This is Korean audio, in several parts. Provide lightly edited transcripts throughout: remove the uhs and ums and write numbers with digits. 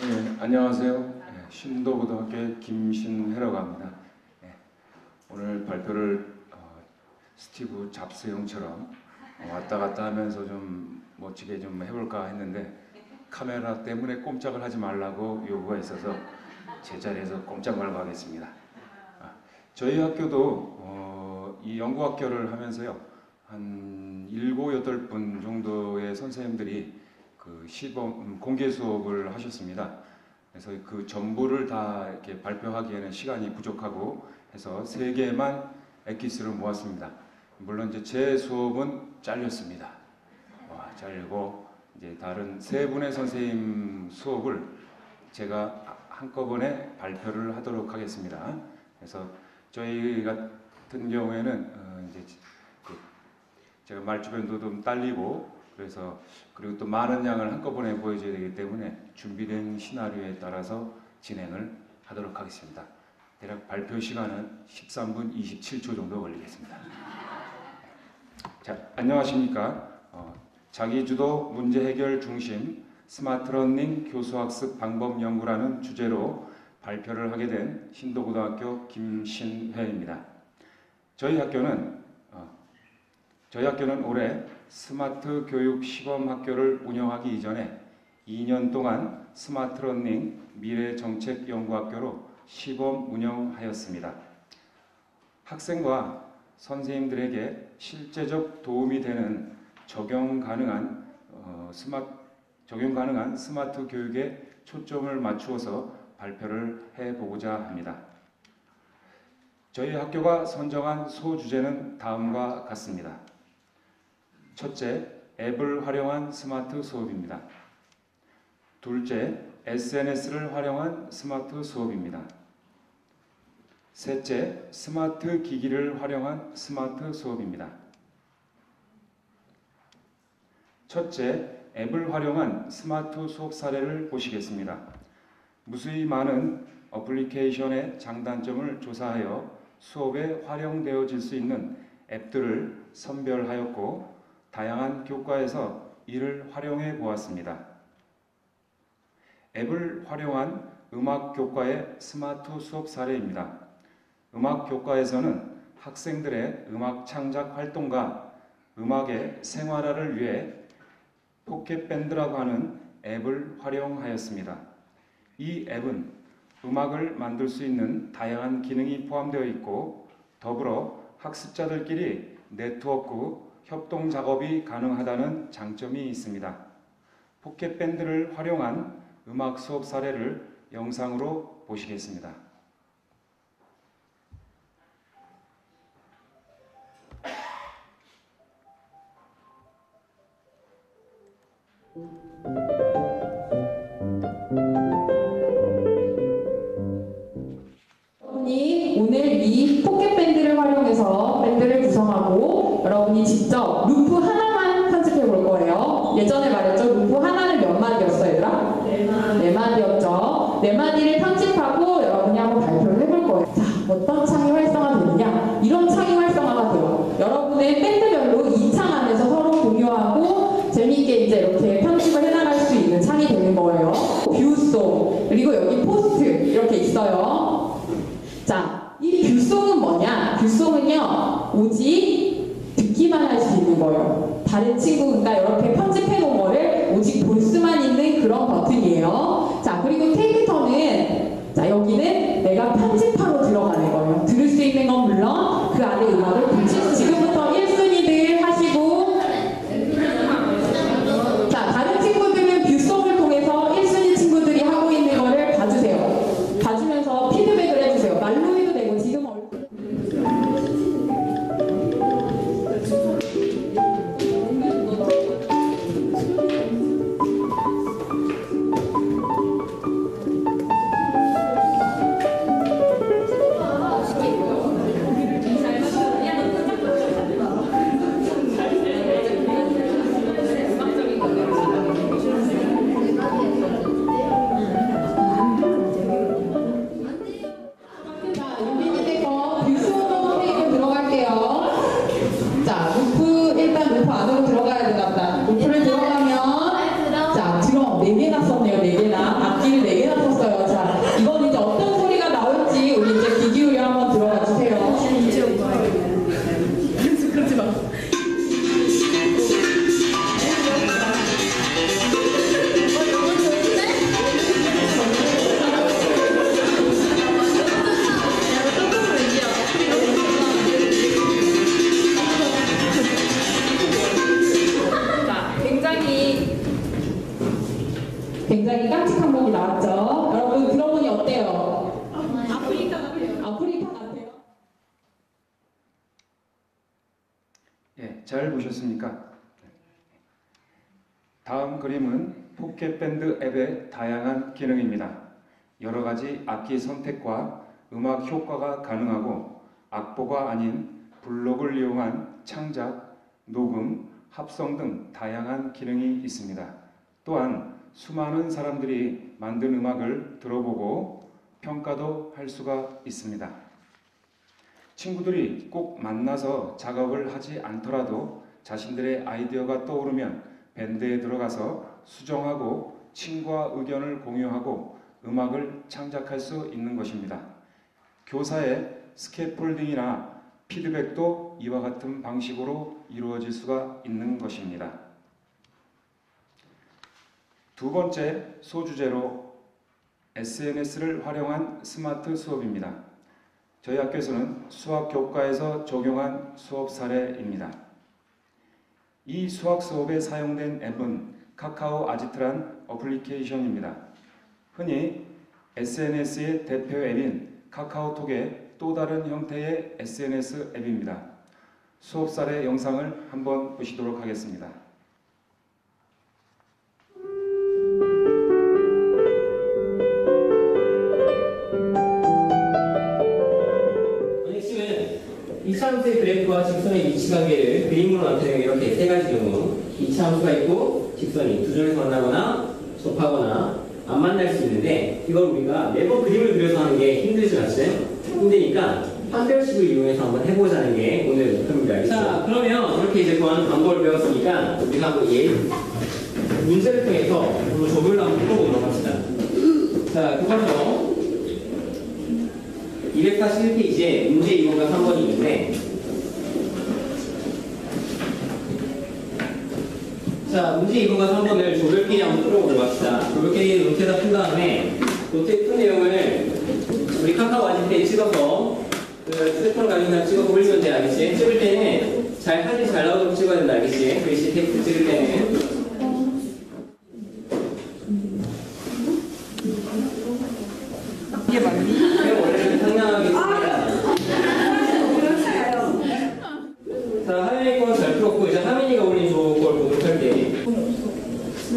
안녕하세요. 신도고등학교의 김신혜라고 합니다. 오늘 발표를 스티브 잡스 형처럼 왔다 갔다 하면서 좀 멋지게 좀 해볼까 했는데 카메라 때문에 꼼짝을 하지 말라고 요구가 있어서 제 자리에서 꼼짝 말고 하겠습니다. 저희 학교도 이 연구학교를 하면서요, 한 7, 8분 정도의 선생님들이 그 시범 공개 수업을 하셨습니다. 그래서 그 전부를 다 이렇게 발표하기에는 시간이 부족하고 해서 3개만 엑기스를 모았습니다. 물론 이제 제 수업은 잘렸습니다. 잘리고 이제 다른 3분의 선생님 수업을 제가 한꺼번에 발표를 하도록 하겠습니다. 그래서 저희 같은 경우에는 이제 제가 말주변도 좀 딸리고 그래서 그리고 또 많은 양을 한꺼번에 보여줘야 되기 때문에 준비된 시나리오에 따라서 진행을 하도록 하겠습니다. 대략 발표 시간은 13분 27초 정도 걸리겠습니다. 자, 안녕하십니까. 자기주도 문제 해결 중심 스마트 러닝 교수학습 방법 연구라는 주제로 발표를 하게 된 신도고등학교 김신회입니다. 저희 학교는 올해 스마트 교육 시범 학교를 운영하기 이전에 2년 동안 스마트 러닝 미래 정책 연구학교로 시범 운영하였습니다. 학생과 선생님들에게 실제적 도움이 되는 적용 가능한 스마트 교육에 초점을 맞추어서 발표를 해보고자 합니다. 저희 학교가 선정한 소주제는 다음과 같습니다. 첫째, 앱을 활용한 스마트 수업입니다. 둘째, SNS를 활용한 스마트 수업입니다. 셋째, 스마트 기기를 활용한 스마트 수업입니다. 첫째, 앱을 활용한 스마트 수업 사례를 보시겠습니다. 무수히 많은 어플리케이션의 장단점을 조사하여 수업에 활용되어질 수 있는 앱들을 선별하였고 다양한 교과에서 이를 활용해 보았습니다. 앱을 활용한 음악 교과의 스마트 수업 사례입니다. 음악 교과에서는 학생들의 음악 창작 활동과 음악의 생활화를 위해 포켓밴드라고 하는 앱을 활용하였습니다. 이 앱은 음악을 만들 수 있는 다양한 기능이 포함되어 있고 더불어 학습자들끼리 네트워크 협동 작업이 가능하다는 장점이 있습니다. 포켓밴드를 활용한 음악 수업 사례를 영상으로 보시겠습니다. 여러분이 오늘 이 포켓밴드를 활용해서 밴드를 구성하고 여러분이 직접 루프 하나만 편집해 볼 거예요. 예전에 말했죠. 루프 하나는 몇 마디였어, 얘들아? 4마디였죠. 4마디를 편집하고 여러분이 한번 발표를 해볼 거예요. 자, 어떤 창이 활성화되느냐? 이런 창이 활성화가 돼요. 여러분의 밴드별로 이 창 안에서 서로 공유하고 재미있게 이제 이렇게 편집을 해나갈 수 있는 창이 되는 거예요. 뷰송, 그리고 여기 포스트 이렇게 있어요. 자, 이 뷰송은 뭐냐? 뷰송은요, 오직 듣기만 할 수 있는 거예요. 다른 친구가 이렇게 편집해 놓은 거를 오직 볼 수만 있는 그런 버튼이에요. 자, 그리고 테이크 턴은, 자, 여기는 내가 편집하러 들어가는 거예요. 들을 수 있는 건 물론 그 안에 음악을 붙이고 지금부터 1순위들 하시고, 자, 다른 친구들은 뷰송을 통해서 1순위 친구들이 하고 있는 거를 봐주세요. 봐주면서 피드백을 해주세요. 말로 해도 되고 지금 네 개나 썼네요. 4개나. 악기를 4개 굉장히 깜찍한 곡이 나왔죠. 여러분 들어보니 어때요? 아프리카 같아요. 아프리카 같아요? 예, 잘 보셨습니까? 다음 그림은 포켓밴드 앱의 다양한 기능입니다. 여러 가지 악기 선택과 음악 효과가 가능하고 악보가 아닌 블록을 이용한 창작, 녹음, 합성 등 다양한 기능이 있습니다. 또한 수많은 사람들이 만든 음악을 들어보고 평가도 할 수가 있습니다. 친구들이 꼭 만나서 작업을 하지 않더라도 자신들의 아이디어가 떠오르면 밴드에 들어가서 수정하고 친구와 의견을 공유하고 음악을 창작할 수 있는 것입니다. 교사의 스캐폴딩이나 피드백도 이와 같은 방식으로 이루어질 수가 있는 것입니다. 두 번째 소주제로 SNS를 활용한 스마트 수업입니다. 저희 학교에서는 수학 교과에서 적용한 수업 사례입니다. 이 수학 수업에 사용된 앱은 카카오 아지트란 어플리케이션입니다. 흔히 SNS의 대표 앱인 카카오톡의 또 다른 형태의 SNS 앱입니다. 수업 사례 영상을 한번 보시도록 하겠습니다. 이차함수의 그래프와 직선의 위치 관계를 그림으로 나타내는 이렇게 세 가지 경우 이차함수가 있고 직선이 두 점에서 만나거나 접하거나 안 만날 수 있는데 이걸 우리가 매번 그림을 그려서 하는 게 힘들지 않습니까? 힘드니까 판별식을 이용해서 한번 해보자는 게 오늘 목표입니다. 자, 그러면 이렇게 이제 구하는 방법을 배웠으니까 우리가 한번 문제를 통해서 조별로 한번 풀어보도록 합시다. 자, 그거죠. 241페이지에 문제 2번과 3번이 있는데 자, 문제 2번과 3번을 조별끼리 한번 풀어보도록 합시다. 조별끼리 노트에다 푼 다음에 노트에 푼 내용을 우리 카카오 아지트에 찍어서 그 휴대폰 가지고 그냥 찍어서 올리면 돼, 알겠지? 찍을 때는 사진 잘 나오도록 찍어야 된다, 알겠지? 글씨 텍스트 찍을 때는 이게 맞니? 그냥 원래는 상냥하게 자, 하민이 건 잘 풀었고 이제 하민이가 올린 걸 보도록 할게.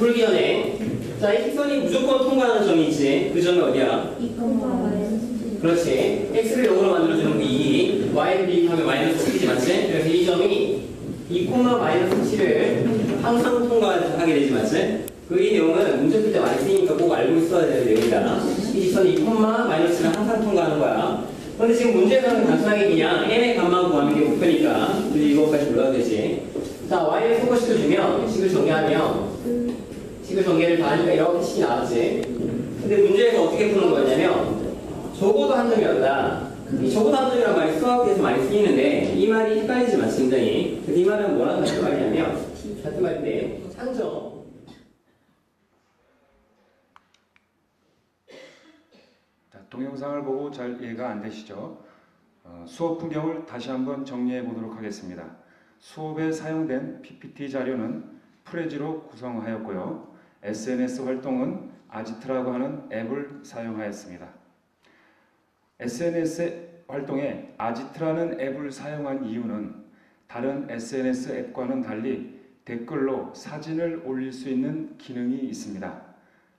풀기 전에 자, 이 직선이 무조건 통과하는 점이 있지. 그 점이 어디야? 2,- 그렇지. x를 0으로 만들어주는 게 2, y를 대입하면 마이너스 7이지, 맞지? 그래서 이 점이 2, 마이너스 7을 항상 통과하게 되지, 맞지? 그 이 내용은 문제 풀 때 많이 쓰이니까 꼭 알고 있어야 되는 내용이다. 이 직선이 2, 마이너스 7을 항상 통과하는 거야. 그런데 지금 문제에서는 단순하게 그냥 n의 값만 구하는 게 목표니까 굳이 이거까지 몰라도 되지. 자, y를 소거시켜주면 식을 정리를 다 하니까 이렇게 식이 나왔지. 근데 문제에서 어떻게 푸는 거냐면 적어도 한 점이었다. 이 적어도 한 점이란 말이 수학에서 많이 쓰이는데 이 말이 헷갈리지 마, 굉장히. 그래서 이 말은 뭐라는 같은 말이냐면 같은 말인데 상점. 자, 동영상을 보고 잘 이해가 안 되시죠? 수업 풍경을 다시 한번 정리해 보도록 하겠습니다. 수업에 사용된 PPT 자료는 프레지로 구성하였고요. SNS 활동은 아지트라고 하는 앱을 사용하였습니다. SNS 활동에 아지트라는 앱을 사용한 이유는 다른 SNS 앱과는 달리 댓글로 사진을 올릴 수 있는 기능이 있습니다.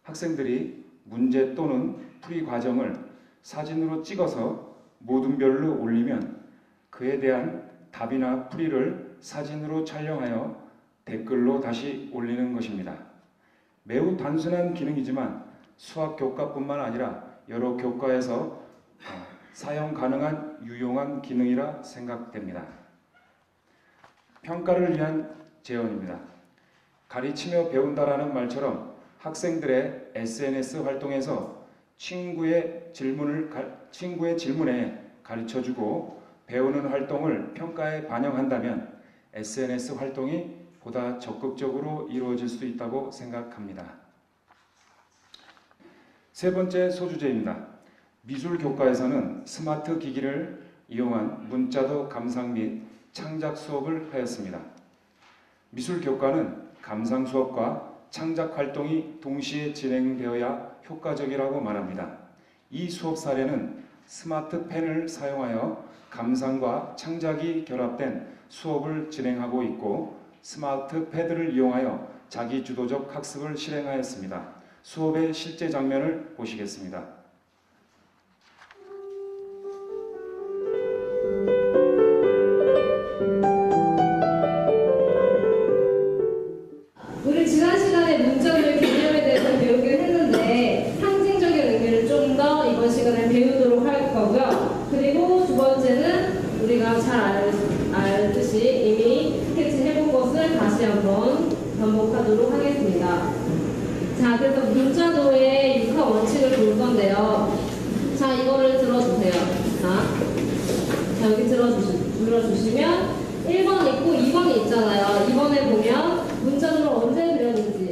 학생들이 문제 또는 풀이 과정을 사진으로 찍어서 모든 별로 올리면 그에 대한 답이나 풀이를 사진으로 촬영하여 댓글로 다시 올리는 것입니다. 매우 단순한 기능이지만 수학 교과뿐만 아니라 여러 교과에서 사용 가능한 유용한 기능이라 생각됩니다. 평가를 위한 제언입니다. 가르치며 배운다라는 말처럼 학생들의 SNS 활동에서 친구의 질문에 가르쳐주고 배우는 활동을 평가에 반영한다면 SNS 활동이 보다 적극적으로 이루어질 수 있다고 생각합니다. 세 번째 소주제입니다. 미술 교과에서는 스마트 기기를 이용한 문자도 감상 및 창작 수업을 하였습니다. 미술 교과는 감상 수업과 창작 활동이 동시에 진행되어야 효과적이라고 말합니다. 이 수업 사례는 스마트 펜을 사용하여 감상과 창작이 결합된 수업을 진행하고 있고 스마트 패드를 이용하여 자기주도적 학습을 실행하였습니다. 수업의 실제 장면을 보시겠습니다. 우리 지난 시간에 문자들 개념에 대해서 배우긴 했는데 상징적인 의미를 좀 더 이번 시간에 배우도록 할 거고요. 그리고 두 번째는 우리가 잘 알듯이 이미 스케치 해본 것을 다시 한번 반복하도록 하겠습니다. 자, 그래서 문자도의 육하 원칙을 볼 건데요. 자, 이거를 들어주세요. 자, 여기 들어주시면 1번 있고 2번이 있잖아요. 2번에 보면 문자도를 언제 그렸는지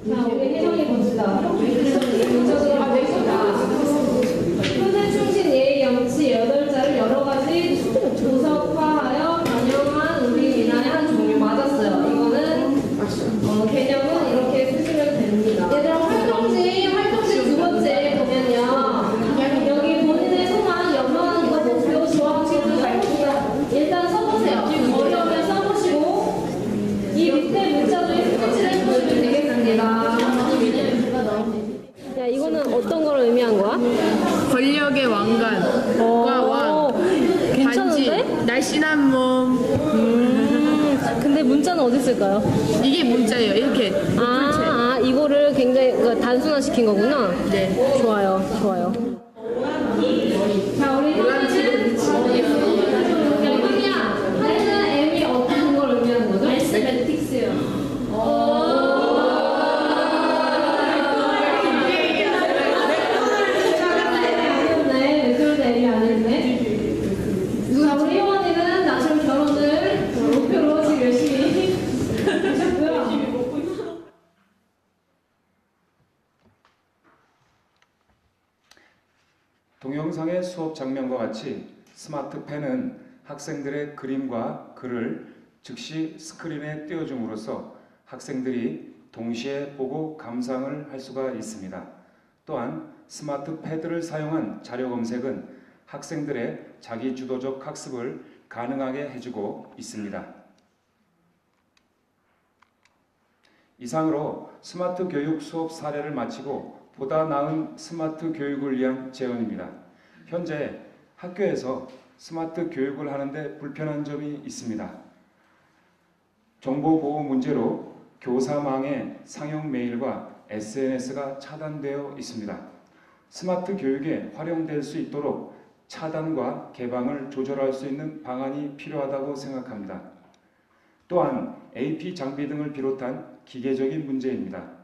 자, 우리 혜정이 봅시다. 문자도를 봅시다. 표준 충신 예의 영치 8자를 여러 가지 조석화하여 반영한 우리 민화의 한 종류 맞았어요. 이거는 개념은 이렇게 쓰시면 됩니다. 얘들아 활동지 두 번째 보면요. 여기 본인의 소망, 연망, 이거 목표, 조합식을 써보세요. 일단 써보세요. 어려우면 써보시고 이 밑에 문자도에 스케치를 해보시면 되겠습니다. 야, 이거는 어떤 걸 의미한 거야? 권력의 왕관과 왕, 단지, 괜찮은데? 날씬한 몸. 근데 문자는 어디 쓸까요? 이게 문자예요. 이렇게. 이거를 굉장히 단순화시킨 거구나. 네. 좋아요. 자, 우리 영광이야. 하이는 M이 어떤 걸 의미하는 거죠? 매스매틱스요. 자, 우리 혜원이는 나처럼 결혼을 목표로 지금 열심히 하셨고요. 동영상의 수업 장면과 같이 스마트 펜은 학생들의 그림과 글을 즉시 스크린에 띄워줌으로써 학생들이 동시에 보고 감상을 할 수가 있습니다. 또한 스마트 패드를 사용한 자료 검색은 학생들의 자기주도적 학습을 가능하게 해주고 있습니다. 이상으로 스마트 교육 수업 사례를 마치고 보다 나은 스마트 교육을 위한 제언입니다. 현재 학교에서 스마트 교육을 하는데 불편한 점이 있습니다. 정보보호 문제로 교사망의 상용 메일과 SNS가 차단되어 있습니다. 스마트 교육에 활용될 수 있도록 차단과 개방을 조절할 수 있는 방안이 필요하다고 생각합니다. 또한 AP 장비 등을 비롯한 기계적인 문제입니다.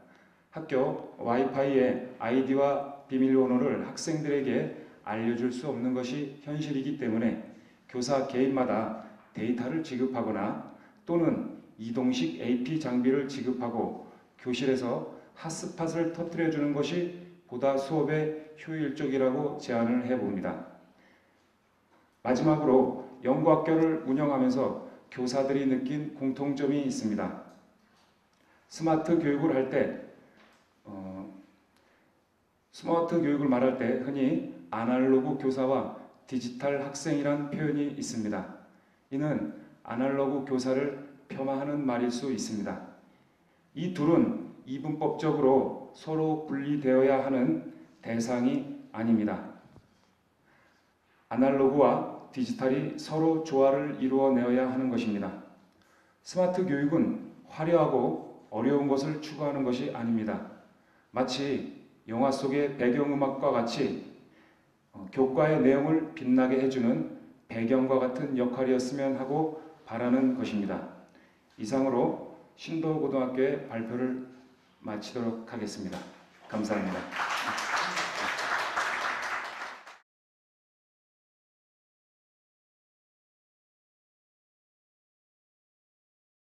학교 와이파이의 아이디와 비밀번호를 학생들에게 알려줄 수 없는 것이 현실이기 때문에 교사 개인마다 데이터를 지급하거나 또는 이동식 AP 장비를 지급하고 교실에서 핫스팟을 터뜨려주는 것이 보다 수업에 효율적이라고 제안을 해봅니다. 마지막으로 연구학교를 운영하면서 교사들이 느낀 공통점이 있습니다. 스마트 교육을 할 때 스마트 교육을 말할 때 흔히 아날로그 교사와 디지털 학생이란 표현이 있습니다. 이는 아날로그 교사를 폄하하는 말일 수 있습니다. 이 둘은 이분법적으로 서로 분리되어야 하는 대상이 아닙니다. 아날로그와 디지털이 서로 조화를 이루어내어야 하는 것입니다. 스마트 교육은 화려하고 어려운 것을 추구하는 것이 아닙니다. 마치 영화 속의 배경음악과 같이 교과의 내용을 빛나게 해주는 배경과 같은 역할이었으면 하고 바라는 것입니다. 이상으로 신도고등학교의 발표를 마치도록 하겠습니다. 감사합니다.